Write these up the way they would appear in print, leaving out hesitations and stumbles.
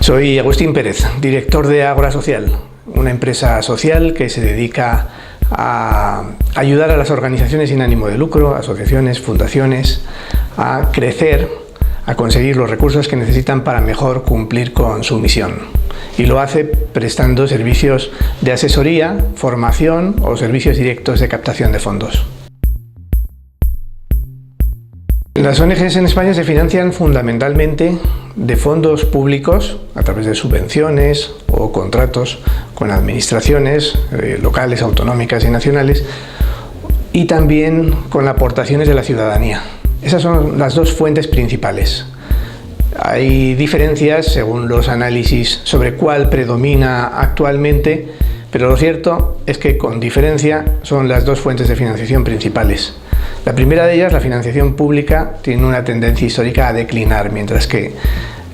Soy Agustín Pérez, director de Ágora Social, una empresa social que se dedica a ayudar a las organizaciones sin ánimo de lucro, asociaciones, fundaciones, a crecer, a conseguir los recursos que necesitan para mejor cumplir con su misión. Y lo hace prestando servicios de asesoría, formación o servicios directos de captación de fondos. Las ONGs en España se financian fundamentalmente de fondos públicos a través de subvenciones o contratos con administraciones locales, autonómicas y nacionales, y también con aportaciones de la ciudadanía. Esas son las dos fuentes principales. Hay diferencias según los análisis sobre cuál predomina actualmente, pero lo cierto es que con diferencia son las dos fuentes de financiación principales. La primera de ellas, la financiación pública, tiene una tendencia histórica a declinar, mientras que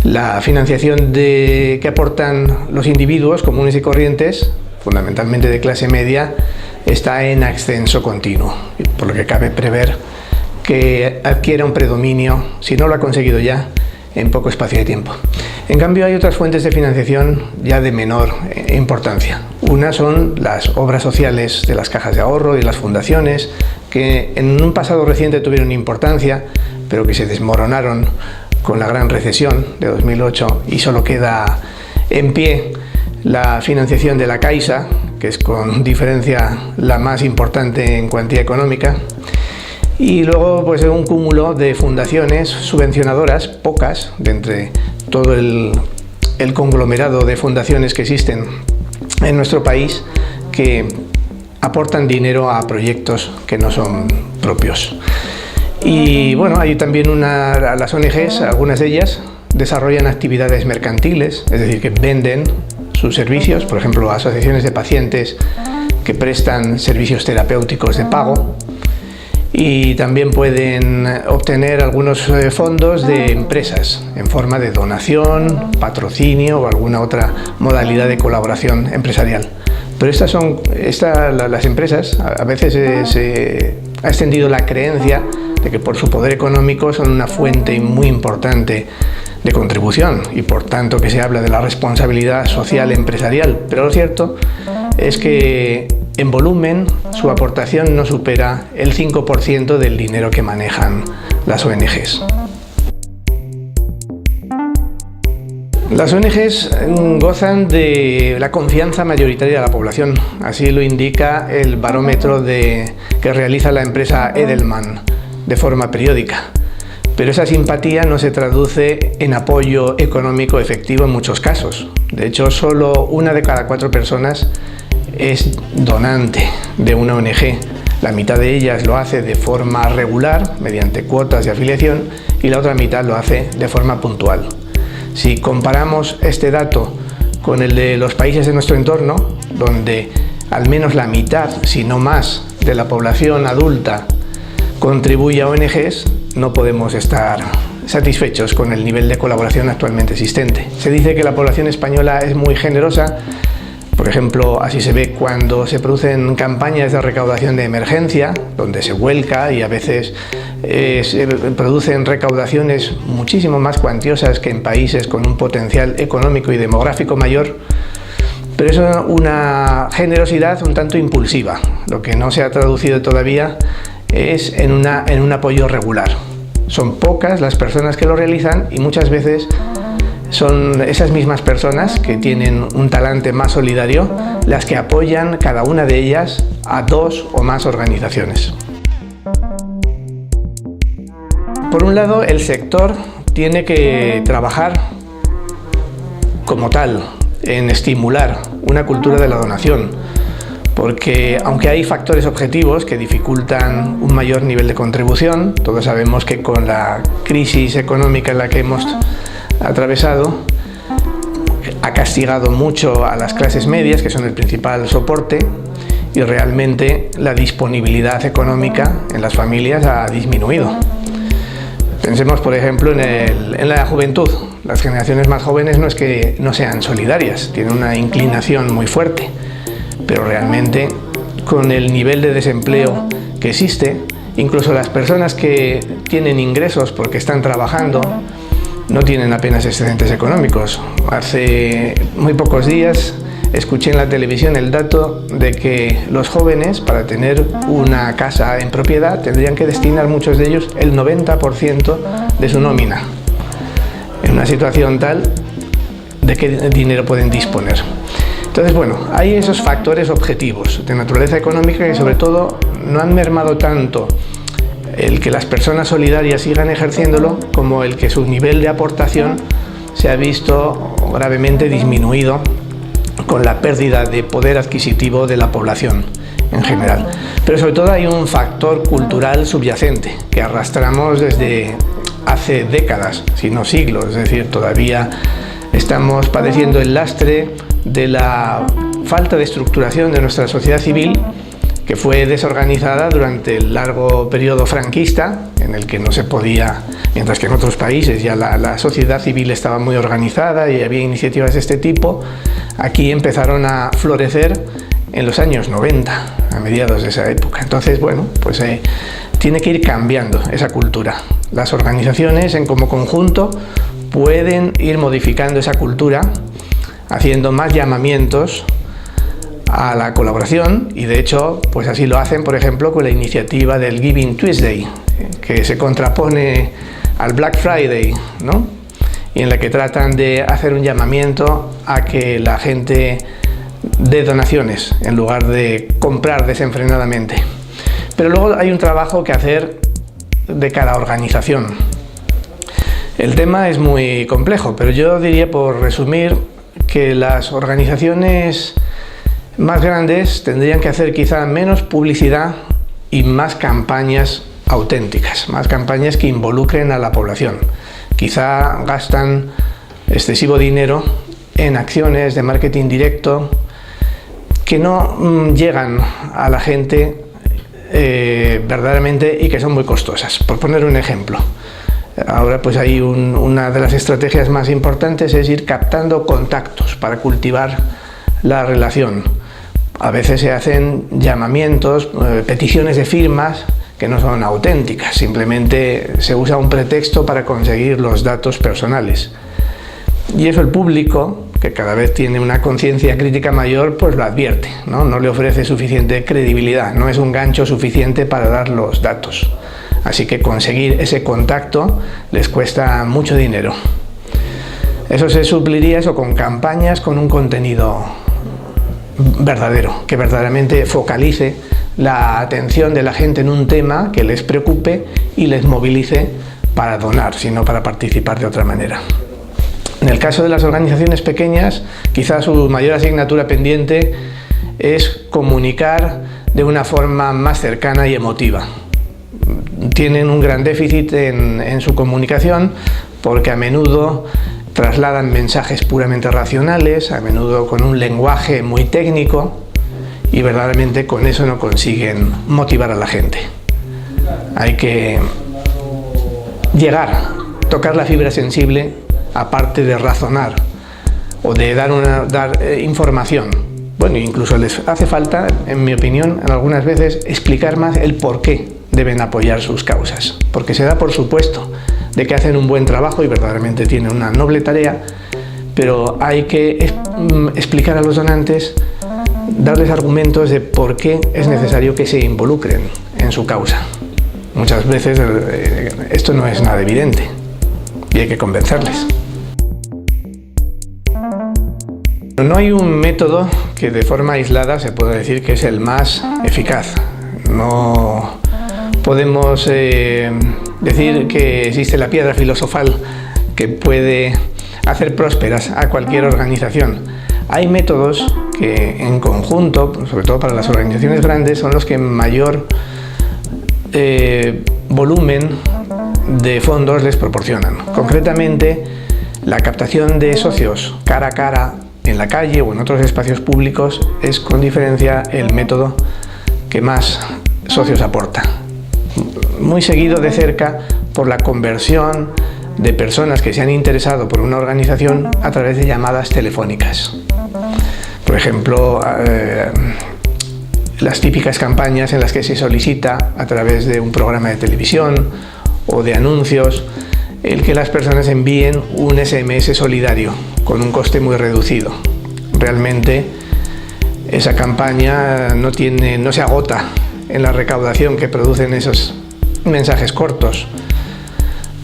la financiación que aportan los individuos comunes y corrientes, fundamentalmente de clase media, está en ascenso continuo, por lo que cabe prever que adquiera un predominio, si no lo ha conseguido ya, en poco espacio de tiempo. En cambio, hay otras fuentes de financiación ya de menor importancia. Una son las obras sociales de las cajas de ahorro y las fundaciones, que en un pasado reciente tuvieron importancia, pero que se desmoronaron con la gran recesión de 2008 y solo queda en pie la financiación de la Caixa, que es con diferencia la más importante en cuantía económica. Y luego pues un cúmulo de fundaciones subvencionadoras, pocas, de entre todo el conglomerado de fundaciones que existen en nuestro país, que aportan dinero a proyectos que no son propios. Y bueno, hay también las ONGs, algunas de ellas, desarrollan actividades mercantiles, es decir, que venden sus servicios, por ejemplo, asociaciones de pacientes que prestan servicios terapéuticos de pago. Y también pueden obtener algunos fondos de empresas en forma de donación, patrocinio o alguna otra modalidad de colaboración empresarial. Pero las empresas, a veces se ha extendido la creencia de que por su poder económico son una fuente muy importante de contribución y por tanto que se habla de la responsabilidad social empresarial. Pero lo cierto es que en volumen su aportación no supera el 5% del dinero que manejan las ONGs. Las ONGs gozan de la confianza mayoritaria de la población, así lo indica el barómetro que realiza la empresa Edelman de forma periódica. Pero esa simpatía no se traduce en apoyo económico efectivo en muchos casos. De hecho, solo 1 de cada 4 personas es donante de una ONG. La mitad de ellas lo hace de forma regular, mediante cuotas de afiliación, y la otra mitad lo hace de forma puntual. Si comparamos este dato con el de los países de nuestro entorno, donde al menos la mitad, si no más, de la población adulta contribuye a ONGs, no podemos estar satisfechos con el nivel de colaboración actualmente existente. Se dice que la población española es muy generosa. Por ejemplo, así se ve cuando se producen campañas de recaudación de emergencia, donde se vuelca y a veces se producen recaudaciones muchísimo más cuantiosas que en países con un potencial económico y demográfico mayor. Pero es una generosidad un tanto impulsiva. Lo que no se ha traducido todavía es en un apoyo regular. Son pocas las personas que lo realizan y muchas veces son esas mismas personas que tienen un talante más solidario las que apoyan cada una de ellas a 2 o más organizaciones. Por un lado, el sector tiene que trabajar como tal en estimular una cultura de la donación, porque aunque hay factores objetivos que dificultan un mayor nivel de contribución, todos sabemos que con la crisis económica en la que hemos atravesado ha castigado mucho a las clases medias, que son el principal soporte, y realmente la disponibilidad económica en las familias ha disminuido. Pensemos, por ejemplo, en la juventud. Las generaciones más jóvenes no es que no sean solidarias, tienen una inclinación muy fuerte, pero realmente con el nivel de desempleo que existe, incluso las personas que tienen ingresos porque están trabajando, no tienen apenas excedentes económicos. Hace muy pocos días escuché en la televisión el dato de que los jóvenes, para tener una casa en propiedad, tendrían que destinar muchos de ellos el 90% de su nómina, en una situación tal de qué dinero pueden disponer. Entonces, bueno, hay esos factores objetivos de naturaleza económica que sobre todo no han mermado tanto el que las personas solidarias sigan ejerciéndolo como el que su nivel de aportación se ha visto gravemente disminuido con la pérdida de poder adquisitivo de la población en general. Pero sobre todo hay un factor cultural subyacente que arrastramos desde hace décadas, si no siglos, es decir, todavía estamos padeciendo el lastre de la falta de estructuración de nuestra sociedad civil, que fue desorganizada durante el largo periodo franquista, en el que no se podía, mientras que en otros países ya la sociedad civil estaba muy organizada y había iniciativas de este tipo. Aquí empezaron a florecer en los años 90, a mediados de esa época. Entonces, bueno, pues tiene que ir cambiando esa cultura. Las organizaciones como conjunto pueden ir modificando esa cultura, haciendo más llamamientos a la colaboración, y de hecho pues así lo hacen, por ejemplo, con la iniciativa del Giving Tuesday, que se contrapone al Black Friday, ¿no? Y en la que tratan de hacer un llamamiento a que la gente dé donaciones en lugar de comprar desenfrenadamente. Pero luego hay un trabajo que hacer de cada organización. El tema es muy complejo, pero yo diría, por resumir, que las organizaciones más grandes tendrían que hacer quizá menos publicidad y más campañas auténticas, más campañas que involucren a la población. Quizá gastan excesivo dinero en acciones de marketing directo que no llegan a la gente verdaderamente y que son muy costosas. Por poner un ejemplo, ahora pues hay una de las estrategias más importantes es ir captando contactos para cultivar la relación. A veces se hacen llamamientos, peticiones de firmas que no son auténticas, simplemente se usa un pretexto para conseguir los datos personales. Y eso el público, que cada vez tiene una conciencia crítica mayor, pues lo advierte, ¿no? No le ofrece suficiente credibilidad, no es un gancho suficiente para dar los datos. Así que conseguir ese contacto les cuesta mucho dinero. Eso se supliría con campañas con un contenido verdadero, que verdaderamente focalice la atención de la gente en un tema que les preocupe y les movilice para donar, sino para participar de otra manera. En el caso de las organizaciones pequeñas, quizás su mayor asignatura pendiente es comunicar de una forma más cercana y emotiva. Tienen un gran déficit en su comunicación porque a menudo trasladan mensajes puramente racionales, a menudo con un lenguaje muy técnico, y verdaderamente con eso no consiguen motivar a la gente. Hay que tocar la fibra sensible, aparte de razonar o de dar información. Bueno, incluso les hace falta, en mi opinión, en algunas veces explicar más el por qué deben apoyar sus causas, porque se da por supuesto de que hacen un buen trabajo y verdaderamente tienen una noble tarea, pero hay que explicar a los donantes, darles argumentos de por qué es necesario que se involucren en su causa. Muchas veces esto no es nada evidente y hay que convencerles. No hay un método que de forma aislada se pueda decir que es el más eficaz. No podemos decir que existe la piedra filosofal que puede hacer prósperas a cualquier organización. Hay métodos que en conjunto, sobre todo para las organizaciones grandes, son los que mayor volumen de fondos les proporcionan. Concretamente, la captación de socios cara a cara en la calle o en otros espacios públicos es con diferencia el método que más socios aporta. Muy seguido de cerca por la conversión de personas que se han interesado por una organización a través de llamadas telefónicas. Por ejemplo, las típicas campañas en las que se solicita a través de un programa de televisión o de anuncios el que las personas envíen un SMS solidario con un coste muy reducido. Realmente esa campaña no se agota en la recaudación que producen esos mensajes cortos,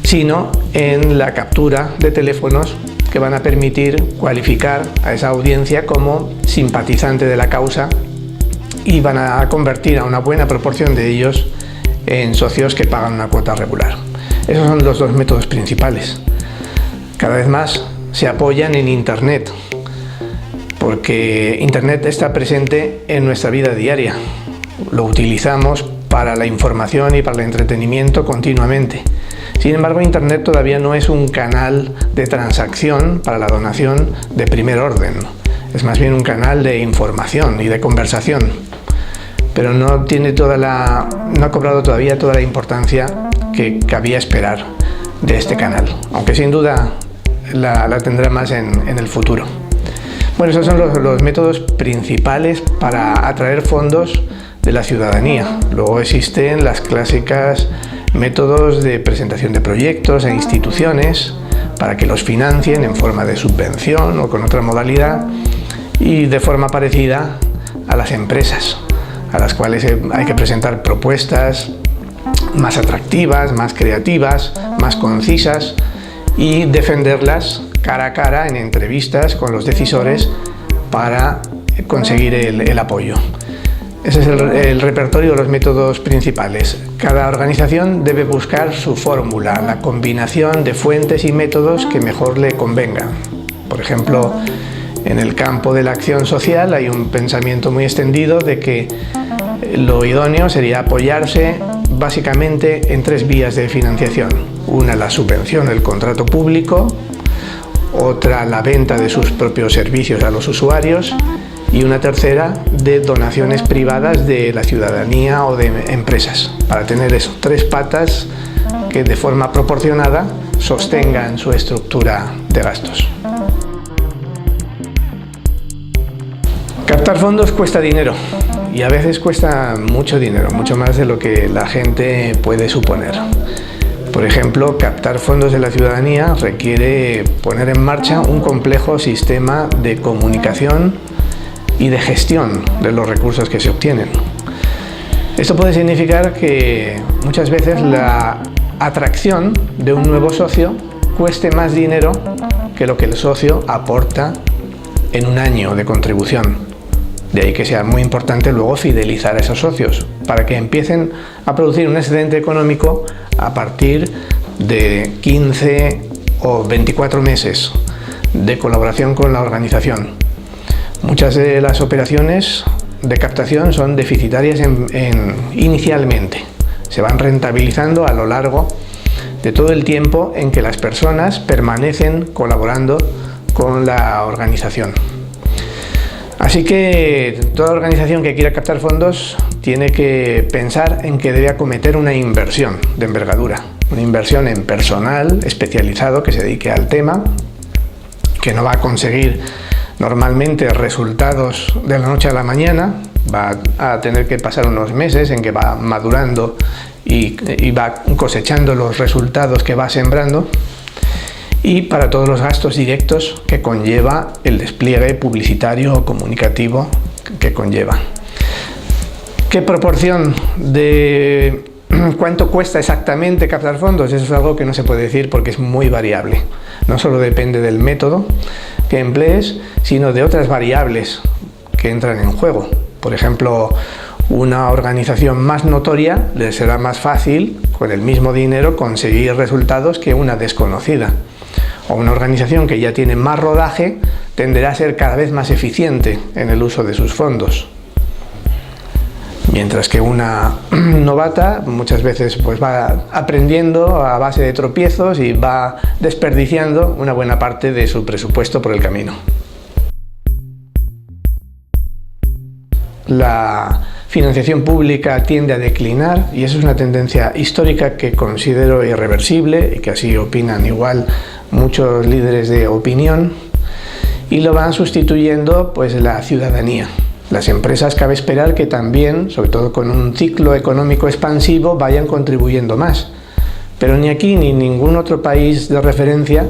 sino en la captura de teléfonos que van a permitir cualificar a esa audiencia como simpatizante de la causa y van a convertir a una buena proporción de ellos en socios que pagan una cuota regular. Esos son los dos métodos principales. Cada vez más se apoyan en Internet, porque Internet está presente en nuestra vida diaria. Lo utilizamos para la información y para el entretenimiento continuamente. Sin embargo, Internet todavía no es un canal de transacción para la donación de primer orden. Es más bien un canal de información y de conversación. Pero no ha cobrado todavía toda la importancia que cabía esperar de este canal, aunque sin duda la tendrá más en el futuro. Bueno, esos son los métodos principales para atraer fondos de la ciudadanía. Luego existen las clásicas métodos de presentación de proyectos a instituciones para que los financien en forma de subvención o con otra modalidad, y de forma parecida a las empresas, a las cuales hay que presentar propuestas más atractivas, más creativas, más concisas y defenderlas cara a cara en entrevistas con los decisores para conseguir el apoyo. Ese es el repertorio de los métodos principales. Cada organización debe buscar su fórmula, la combinación de fuentes y métodos que mejor le convengan. Por ejemplo, en el campo de la acción social hay un pensamiento muy extendido de que lo idóneo sería apoyarse básicamente en 3 vías de financiación. Una, la subvención del contrato público; otra, la venta de sus propios servicios a los usuarios; y una tercera, de donaciones privadas de la ciudadanía o de empresas, para tener eso, 3 patas que de forma proporcionada sostengan su estructura de gastos. Captar fondos cuesta dinero, y a veces cuesta mucho dinero, mucho más de lo que la gente puede suponer. Por ejemplo, captar fondos de la ciudadanía requiere poner en marcha un complejo sistema de comunicación y de gestión de los recursos que se obtienen. Esto puede significar que muchas veces la atracción de un nuevo socio cueste más dinero que lo que el socio aporta en un año de contribución. De ahí que sea muy importante luego fidelizar a esos socios para que empiecen a producir un excedente económico a partir de 15 o 24 meses de colaboración con la organización. Muchas de las operaciones de captación son deficitarias inicialmente. Se van rentabilizando a lo largo de todo el tiempo en que las personas permanecen colaborando con la organización. Así que toda organización que quiera captar fondos tiene que pensar en que debe acometer una inversión de envergadura, una inversión en personal especializado que se dedique al tema, que no va a conseguir normalmente resultados de la noche a la mañana, va a tener que pasar unos meses en que va madurando y va cosechando los resultados que va sembrando, y para todos los gastos directos que conlleva el despliegue publicitario o comunicativo que conlleva. ¿Qué proporción de cuánto cuesta exactamente captar fondos? Eso es algo que no se puede decir porque es muy variable. No solo depende del método que emplees, sino de otras variables que entran en juego. Por ejemplo, una organización más notoria le será más fácil con el mismo dinero conseguir resultados que una desconocida. O una organización que ya tiene más rodaje tenderá a ser cada vez más eficiente en el uso de sus fondos. Mientras que una novata muchas veces va aprendiendo a base de tropiezos y va desperdiciando una buena parte de su presupuesto por el camino. La financiación pública tiende a declinar y eso es una tendencia histórica que considero irreversible y que así opinan igual muchos líderes de opinión, y lo van sustituyendo pues la ciudadanía. Las empresas cabe esperar que también, sobre todo con un ciclo económico expansivo, vayan contribuyendo más, Pero ni aquí ni ningún otro país de referencia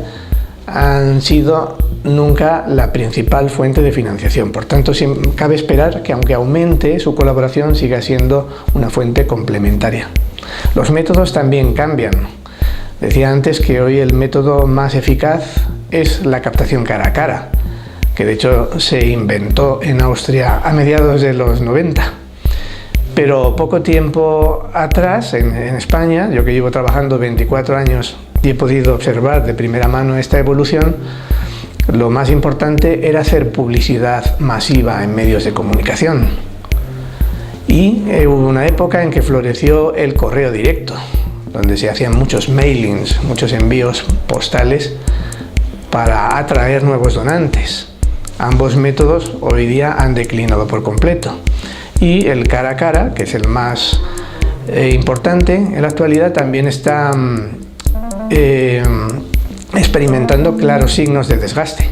han sido nunca la principal fuente de financiación. Por tanto, cabe esperar que aunque aumente, su colaboración siga siendo una fuente complementaria. Los métodos también cambian. Decía antes que hoy el método más eficaz es la captación cara a cara, que de hecho se inventó en Austria a mediados de los 90. Pero poco tiempo atrás, en España, yo que llevo trabajando 24 años y he podido observar de primera mano esta evolución, lo más importante era hacer publicidad masiva en medios de comunicación. Y hubo una época en que floreció el correo directo, donde se hacían muchos mailings, muchos envíos postales para atraer nuevos donantes. Ambos métodos hoy día han declinado por completo. Y el cara a cara, que es el más importante en la actualidad, también está experimentando claros signos de desgaste.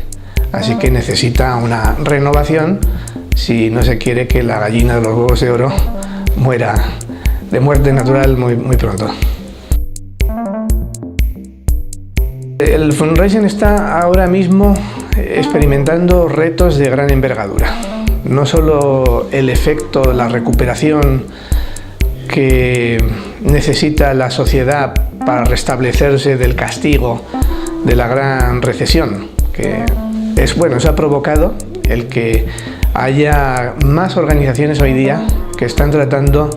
Así que necesita una renovación si no se quiere que la gallina de los huevos de oro muera de muerte natural muy pronto. El fundraising está ahora mismo experimentando retos de gran envergadura. No solo el efecto, la recuperación que necesita la sociedad para restablecerse del castigo de la gran recesión, que eso ha provocado el que haya más organizaciones hoy día que están tratando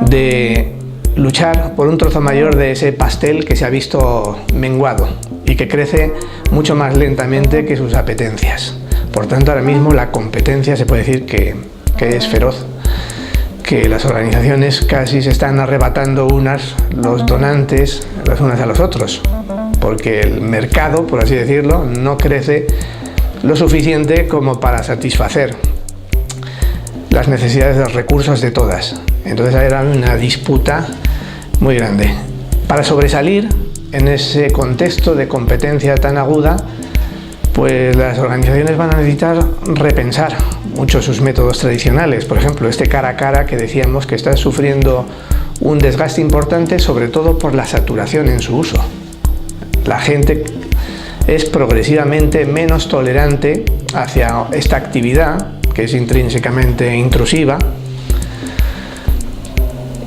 de luchar por un trozo mayor de ese pastel que se ha visto menguado y que crece mucho más lentamente que sus apetencias. Por tanto, ahora mismo la competencia se puede decir que es feroz, que las organizaciones casi se están arrebatando los donantes, las unas a los otros, porque el mercado, por así decirlo, no crece lo suficiente como para satisfacer las necesidades de los recursos de todas. Entonces era una disputa muy grande. Para sobresalir en ese contexto de competencia tan aguda, pues las organizaciones van a necesitar repensar mucho sus métodos tradicionales. Por ejemplo, este cara a cara que decíamos que está sufriendo un desgaste importante, sobre todo por la saturación en su uso. La gente es progresivamente menos tolerante hacia esta actividad, que es intrínsecamente intrusiva,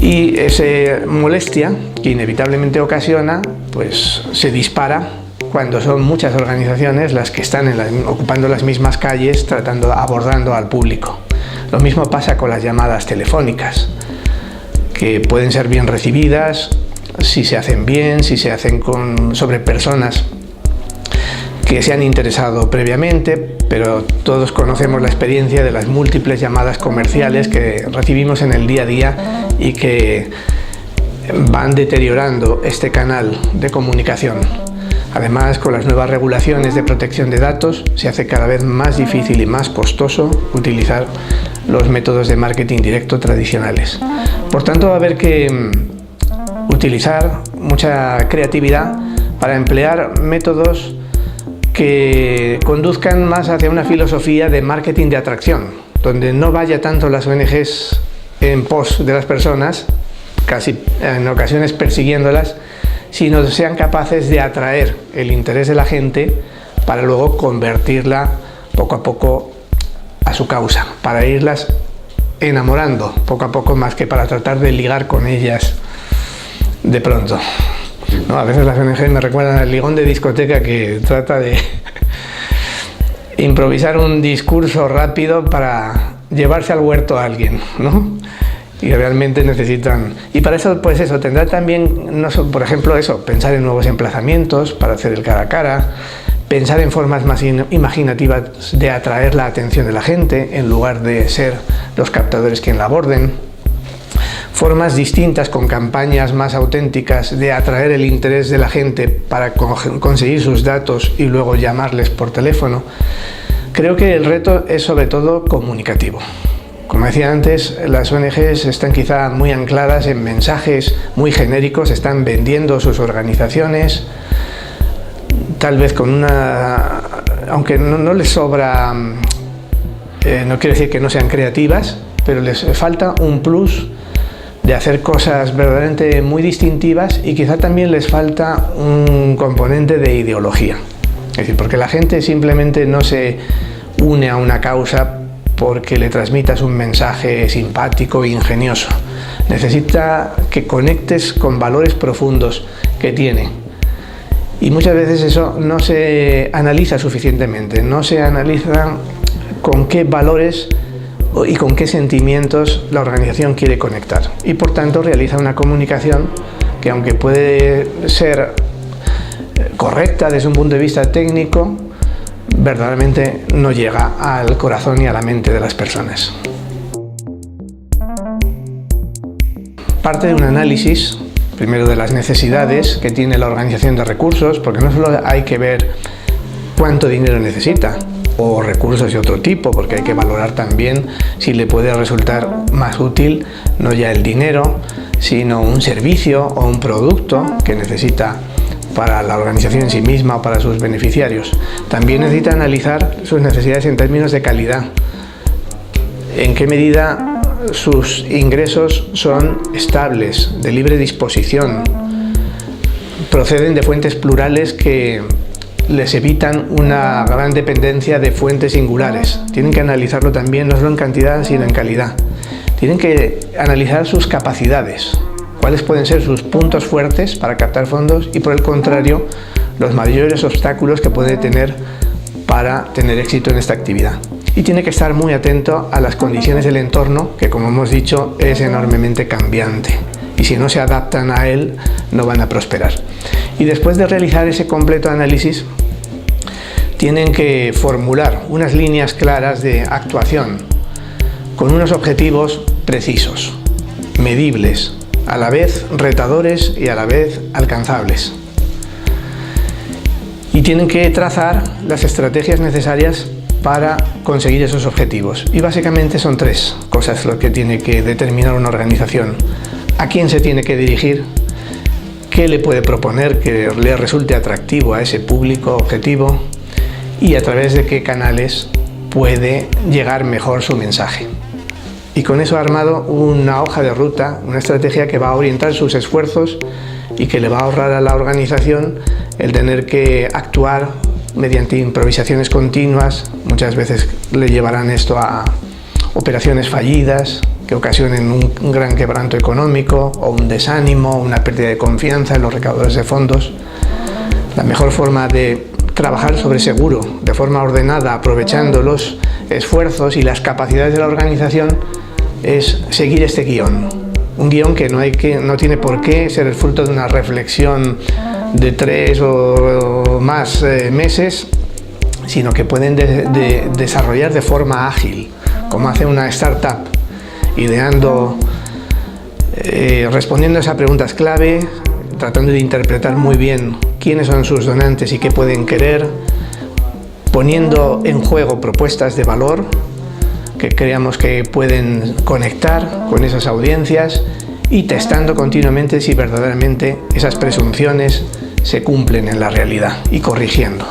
y esa molestia que inevitablemente ocasiona, pues se dispara cuando son muchas organizaciones las que están ocupando las mismas calles abordando al público. Lo mismo pasa con las llamadas telefónicas, que pueden ser bien recibidas si se hacen bien, si se hacen sobre personas que se han interesado previamente, pero todos conocemos la experiencia de las múltiples llamadas comerciales que recibimos en el día a día y que van deteriorando este canal de comunicación. Además, con las nuevas regulaciones de protección de datos, se hace cada vez más difícil y más costoso utilizar los métodos de marketing directo tradicionales. Por tanto, va a haber que utilizar mucha creatividad para emplear métodos que conduzcan más hacia una filosofía de marketing de atracción, donde no vaya tanto las ONGs en pos de las personas, casi en ocasiones persiguiéndolas, sino sean capaces de atraer el interés de la gente para luego convertirla poco a poco a su causa, para irlas enamorando poco a poco más que para tratar de ligar con ellas de pronto. ¿No? A veces las ONG me recuerdan al ligón de discoteca que trata de improvisar un discurso rápido para llevarse al huerto a alguien, ¿no? Y realmente necesitan, y para eso pues tendrá también, por ejemplo pensar en nuevos emplazamientos para hacer el cara a cara, pensar en formas más imaginativas de atraer la atención de la gente en lugar de ser los captadores quien la aborden, formas distintas con campañas más auténticas de atraer el interés de la gente para conseguir sus datos y luego llamarles por teléfono. Creo que el reto es sobre todo comunicativo. Como decía antes, las ONGs están quizá muy ancladas en mensajes muy genéricos, están vendiendo sus organizaciones, tal vez aunque no les sobra, no quiere decir que no sean creativas, pero les falta un plus de hacer cosas verdaderamente muy distintivas, y quizá también les falta un componente de ideología. Es decir, porque la gente simplemente no se une a una causa porque le transmitas un mensaje simpático e ingenioso. Necesita que conectes con valores profundos que tiene. Y muchas veces eso no se analiza suficientemente, no se analiza con qué valores y con qué sentimientos la organización quiere conectar. Y por tanto realiza una comunicación que, aunque puede ser correcta desde un punto de vista técnico, verdaderamente no llega al corazón y a la mente de las personas. Parte de un análisis, primero, de las necesidades que tiene la organización de recursos, porque no solo hay que ver cuánto dinero necesita, o recursos de otro tipo, porque hay que valorar también si le puede resultar más útil no ya el dinero, sino un servicio o un producto que necesita para la organización en sí misma o para sus beneficiarios. También necesita analizar sus necesidades en términos de calidad. En qué medida sus ingresos son estables, de libre disposición, proceden de fuentes plurales que les evitan una gran dependencia de fuentes singulares. Tienen que analizarlo también no solo en cantidad, sino en calidad. Tienen que analizar sus capacidades, cuáles pueden ser sus puntos fuertes para captar fondos y, por el contrario, los mayores obstáculos que puede tener para tener éxito en esta actividad. Y tiene que estar muy atento a las condiciones del entorno, que, como hemos dicho, es enormemente cambiante. Y si no se adaptan a él, no van a prosperar. Y después de realizar ese completo análisis, tienen que formular unas líneas claras de actuación con unos objetivos precisos, medibles, a la vez retadores y a la vez alcanzables. Y tienen que trazar las estrategias necesarias para conseguir esos objetivos. Y básicamente son tres cosas lo que tiene que determinar una organización: a quién se tiene que dirigir, qué le puede proponer que le resulte atractivo a ese público objetivo y a través de qué canales puede llegar mejor su mensaje. Y con eso ha armado una hoja de ruta, una estrategia que va a orientar sus esfuerzos y que le va a ahorrar a la organización el tener que actuar mediante improvisaciones continuas. Muchas veces le llevarán esto a operaciones fallidas que ocasionen un gran quebranto económico o un desánimo, una pérdida de confianza en los recaudadores de fondos. La mejor forma de trabajar sobre seguro, de forma ordenada, aprovechando los esfuerzos y las capacidades de la organización, es seguir este guión. Un guión que no tiene por qué ser el fruto de una reflexión de 3 o más meses, sino que pueden desarrollar de forma ágil, como hace una startup, ideando, respondiendo a esas preguntas clave, tratando de interpretar muy bien quiénes son sus donantes y qué pueden querer, poniendo en juego propuestas de valor que creamos que pueden conectar con esas audiencias y testando continuamente si verdaderamente esas presunciones se cumplen en la realidad y corrigiendo.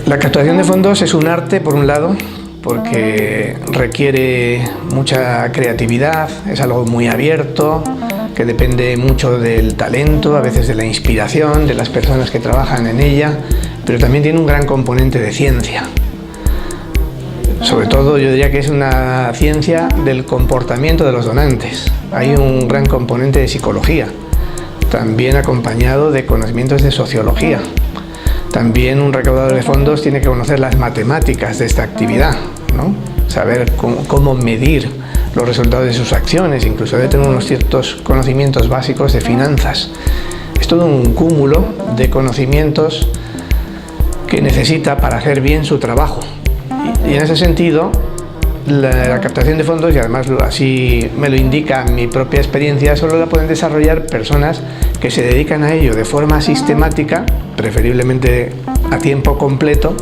La captación de fondos es un arte, por un lado, porque requiere mucha creatividad, es algo muy abierto, que depende mucho del talento, a veces de la inspiración, de las personas que trabajan en ella, pero también tiene un gran componente de ciencia. Sobre todo, yo diría que es una ciencia del comportamiento de los donantes. Hay un gran componente de psicología, también acompañado de conocimientos de sociología. También un recaudador de fondos tiene que conocer las matemáticas de esta actividad, ¿no? Saber cómo medir los resultados de sus acciones, incluso debe tener unos ciertos conocimientos básicos de finanzas. Es todo un cúmulo de conocimientos que necesita para hacer bien su trabajo. Y en ese sentido, la captación de fondos, y además así me lo indica mi propia experiencia, solo la pueden desarrollar personas que se dedican a ello de forma sistemática, preferiblemente a tiempo completo,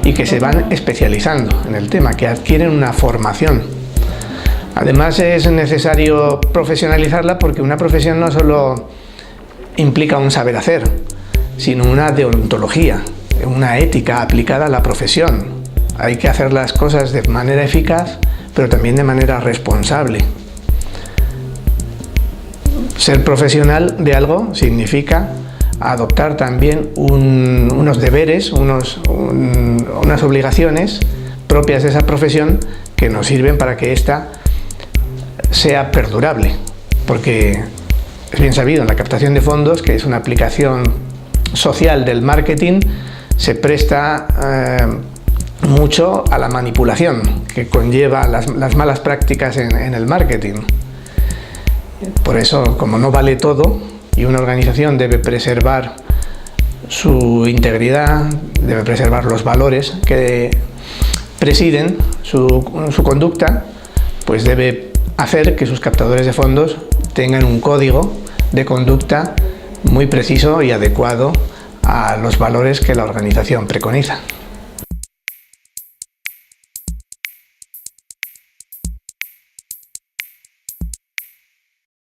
y que se van especializando en el tema, que adquieren una formación. Además, es necesario profesionalizarla porque una profesión no solo implica un saber hacer, sino una deontología, una ética aplicada a la profesión. Hay que hacer las cosas de manera eficaz, pero también de manera responsable. Ser profesional de algo significa adoptar también unos deberes, unas obligaciones propias de esa profesión que nos sirven para que ésta sea perdurable, porque es bien sabido en la captación de fondos, que es una aplicación social del marketing, se presta mucho a la manipulación que conlleva las malas prácticas en el marketing. Por eso, como no vale todo y una organización debe preservar su integridad, debe preservar los valores que presiden su conducta, pues debe hacer que sus captadores de fondos tengan un código de conducta muy preciso y adecuado a los valores que la organización preconiza.